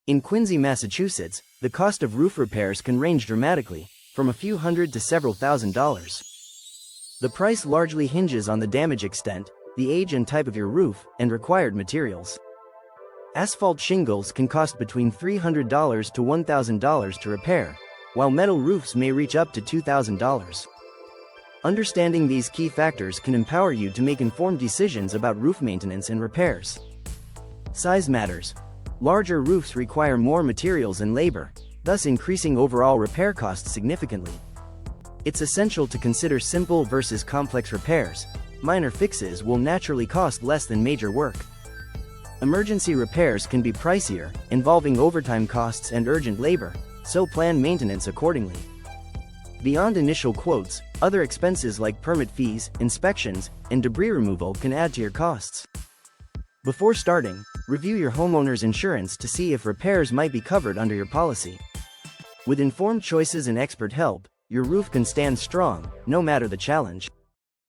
In Quincy, Massachusetts, the cost of roof repairs can range dramatically, from a few hundred to several $1,000s. The price largely hinges on the damage extent, the age and type of your roof, and required materials. Asphalt shingles can cost between $300 to $1,000 to repair, while metal roofs may reach up to $2,000. Understanding these key factors can empower you to make informed decisions about roof maintenance and repairs. Size matters. Larger roofs require more materials and labor, thus increasing overall repair costs significantly. It's essential to consider simple versus complex repairs. Minor fixes will naturally cost less than major work. Emergency repairs can be pricier, involving overtime costs and urgent labor, so plan maintenance accordingly. Beyond initial quotes, other expenses like permit fees, inspections, and debris removal can add to your costs. Before starting, review your homeowner's insurance to see if repairs might be covered under your policy. With informed choices and expert help, your roof can stand strong, no matter the challenge.